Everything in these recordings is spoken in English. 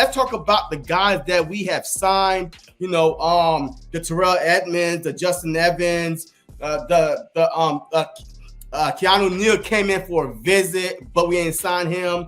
let's talk about the guys that we have signed. You know, the Terrell Edmunds, the Justin Evans, KEANU Neal came in for a visit, but we ain't signed him.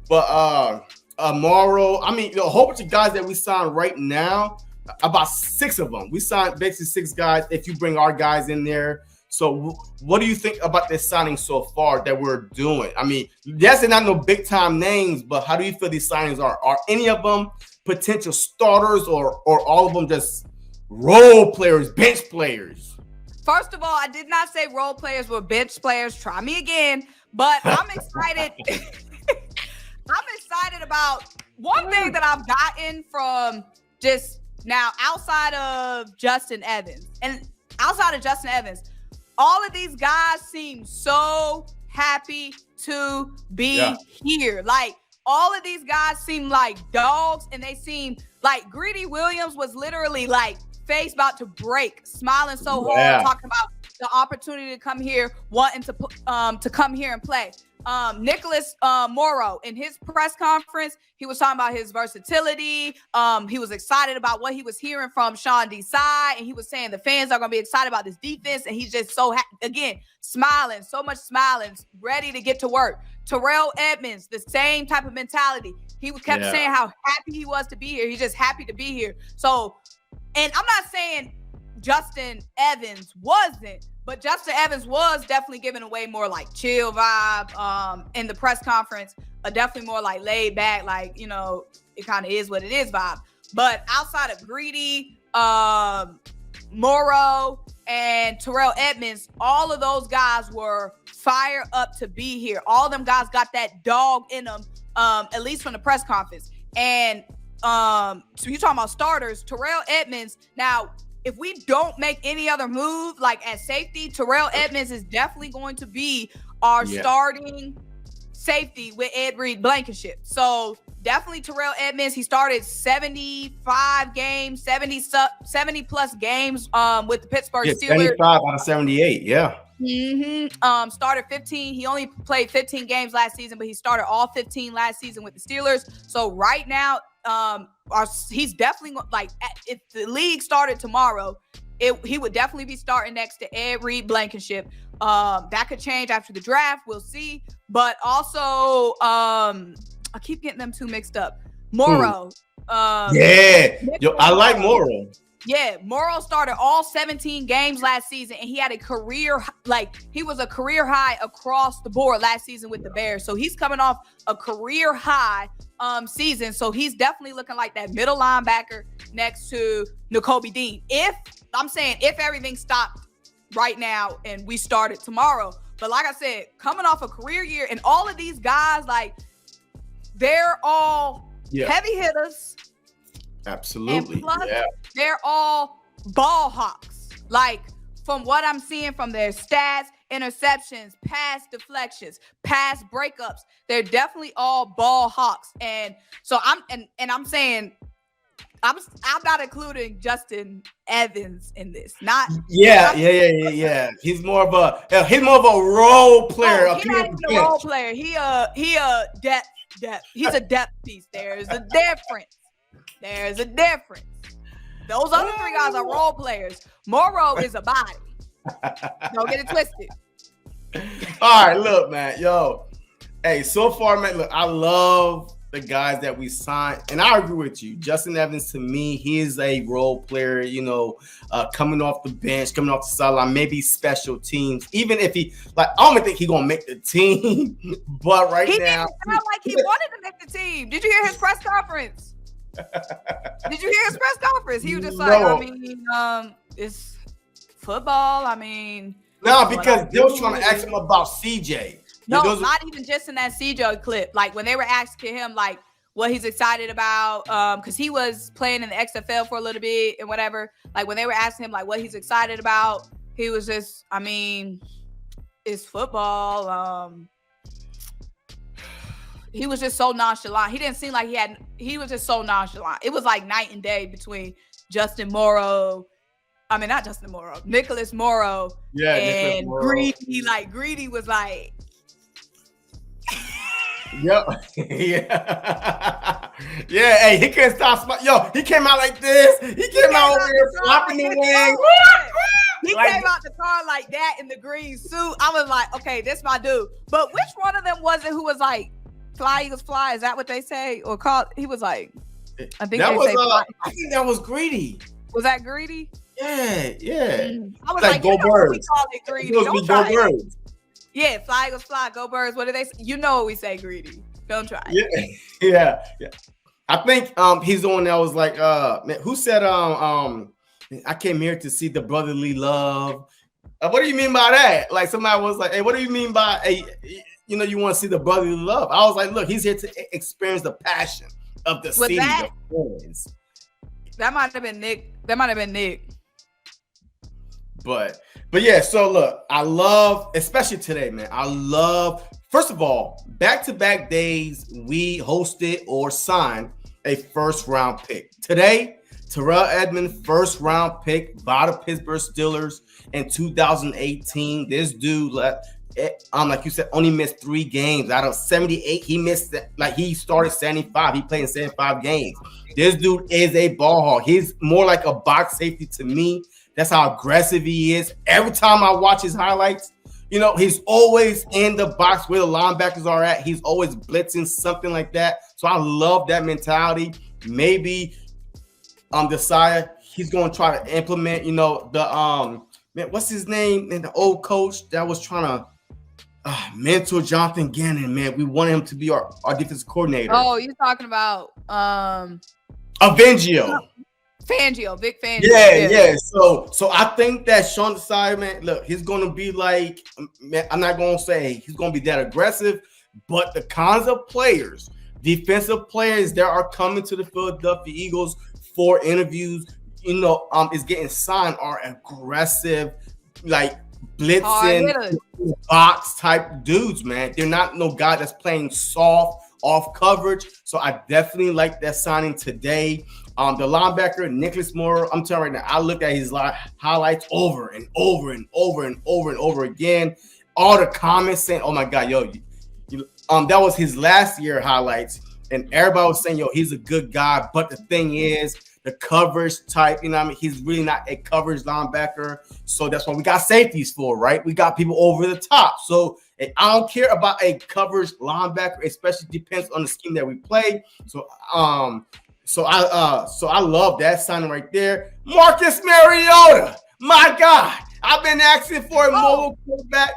But Morrow, I mean, a whole bunch of guys that we signed right now, about 6 of them. We signed basically 6 guys if you bring our guys in there. So what do you think about this signing so far that we're doing? I mean, yes, they're not no big time names, but how do you feel these signings are? Are any of them potential starters or all of them just role players, bench players? First of all, I did not say role players were bench players. Try me again. But I'm excited. I'm excited about one thing that I've gotten from just now outside of Justin Evans. And outside of Justin Evans, all of these guys seem so happy to be here. Like, all of these guys seem like dogs, and they seem like Greedy Williams was literally like face about to break, smiling so hard, talking about the opportunity to come here, wanting to come here and play. Nicholas Morrow, in his press conference, he was talking about his versatility. He was excited about what he was hearing from Sean DESAI, and he was saying the fans are going to be excited about this defense, and he's just so again, smiling, so much smiling, ready to get to work. Terrell Edmunds, the same type of mentality. He kept saying how happy he was to be here. He's just happy to be here. So, and I'm not saying Justin Evans wasn't, but Justin Evans was definitely giving away more like chill vibe in the press conference, definitely more like laid back, like, you know, it kind of is what it is vibe. But outside of Greedy, Morrow, and Terrell Edmunds, all of those guys were fired up to be here. All of them guys got that dog in them, at least from the press conference. And so you're talking about starters, Terrell Edmunds. Now, if we don't make any other move, like at safety, Terrell Edmunds is definitely going to be our starting safety with Ed Reed Blankenship. So definitely Terrell Edmunds. He started 75 games, 70 plus games with the Pittsburgh Steelers. 75 out of 78, started 15. He only played 15 games last season, but he started all 15 last season with the Steelers. So right now, he's definitely like, if the league started tomorrow, he would definitely be starting next to Ed Reed Blankenship. That could change after the draft. We'll see. But also, I keep getting them two mixed up. Morrow. I like Morrow. Yeah, Morrow started all 17 games last season, and he had a career, he was a career high across the board last season with the Bears. So he's coming off a career high season. So he's definitely looking like that middle linebacker next to Nakobe Dean. If everything stopped right now and we started tomorrow. But like I said, coming off a career year, and all of these guys, like, they're all heavy hitters. Absolutely. And plus, they're all ball hawks. Like, from what I'm seeing from their stats, interceptions, pass deflections, pass breakups, they're definitely all ball hawks. And so I'm saying, I'm not including Justin Evans in this. He's more of a role player. He's not even a role player. He a depth. He's a depth piece. There's a difference. Those other 3 guys are role players. Morrow is a body. Don't get it twisted. All right, look, man. Hey, so far, man, look, I love the guys that we signed, and I agree with you. Justin Evans, to me, he is a role player, coming off the bench, coming off the sideline, maybe special teams. Even if I don't even think he's going to make the team, but now. He didn't sound like he wanted to make the team. Did you hear his press conference? He was just like, it's football. No, because they was trying to ask him about CJ. No, not even just in that CJ clip. Like, when they were asking him, like, what he's excited about, because he was playing in the XFL for a little bit and whatever. Like, when they were asking him, like, what he's excited about, he was just, it's football. He was just so nonchalant. He didn't seem like he was just so nonchalant. It was like night and day between Nicholas Morrow and Greedy. Like, Greedy was like, Yeah, hey, he couldn't stop smiling. Yo, he came out like this. He came out over here flopping the wings. He Like- came out the car like that in the green suit. I was like, okay, this my dude. But which one of them was it who was like, fly, Eagles, fly? Is that what they say? Or call? He was like, I think that they was, say fly. I think that was Greedy. Was that Greedy? Yeah. I was Like, like, go you know birds. we call it Greedy. It was Don't Go try it. Birds. Yeah, fly, Eagles, fly, go birds. What do they say? You know what we say, Greedy. Don't try it. Yeah. I think he's the one that was like, man, who said I came here to see the brotherly love. What do you mean by that? Like somebody was like, hey, what do you mean by you know, you want to see the brotherly love? I was like, look, he's here to experience the passion of the city, the fans. That might have been Nick. That might have been Nick. But yeah, so look, I love, especially today, man. I love, first of all, back-to-back days we hosted or signed a first-round pick. Today, Terrell Edmonds, first-round pick by the Pittsburgh Steelers in 2018. This dude, like you said, only missed 3 games out of 78. He missed that, like he started 75. He played in 75 games. This dude is a ball hog. He's more like a box safety to me. That's how aggressive he is. Every time I watch his highlights, you know, he's always in the box where the linebackers are at. He's always blitzing, something like that. So I love that mentality. Maybe DESAI, he's going to try to implement, you know, the man, what's his name? And the old coach that was trying to mentor Jonathan Gannon, man. We want him to be our defensive coordinator. Oh, you're talking about Avengio. Fangio, Vic Fangio. Yeah. So I think that Sean DESAI, man, look, he's going to be like, man, I'm not going to say he's going to be that aggressive, but the kinds of players, defensive players that are coming to the Philadelphia Eagles for interviews, you know, is getting signed are aggressive, like blitzing box type dudes, man. They're not no guy that's playing soft off coverage. So I definitely like that signing today. The linebacker, Nicholas Morrow, I'm telling you right now, I look at his highlights over and over and over and over and over again. All the comments saying, oh my God, yo, that was his last year highlights. And everybody was saying, yo, he's a good guy. But the thing is, the coverage type, you know what I mean? He's really not a coverage linebacker. So that's what we got safeties for, right? We got people over the top. So I don't care about a coverage linebacker, especially depends on the scheme that we play. So I love that signing right there. Marcus Mariota, my God, I've been asking for a mobile quarterback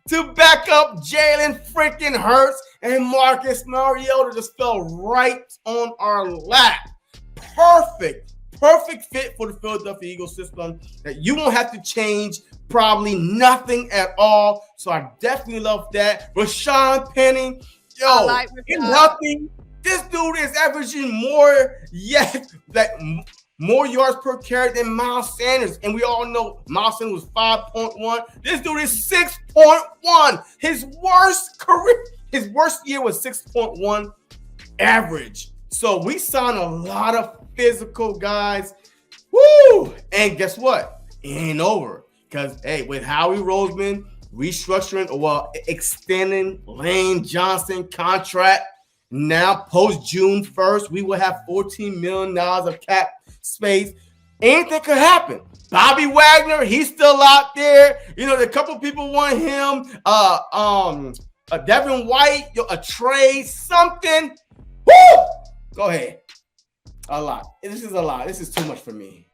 to back up Jalen freaking Hurts, and Marcus Mariota just fell right on our lap. Perfect fit for the Philadelphia Eagles system that you won't have to change probably nothing at all. So I definitely love that. Rashaad Penny, yo, he's healthy. This dude is averaging more yards per carry than Miles Sanders. And we all know Miles Sanders was 5.1. This dude is 6.1. His worst year was 6.1 average. So we signed a lot of physical guys. Woo! And guess what? It ain't over. Because, hey, with Howie Roseman restructuring, extending Lane Johnson contract, now, post June 1st, we will have $14 million of cap space. Anything could happen. Bobby Wagner, he's still out there. You know, a couple people want him. Devin White, a trade, something. Woo! Go ahead. A lot. This is a lot. This is too much for me.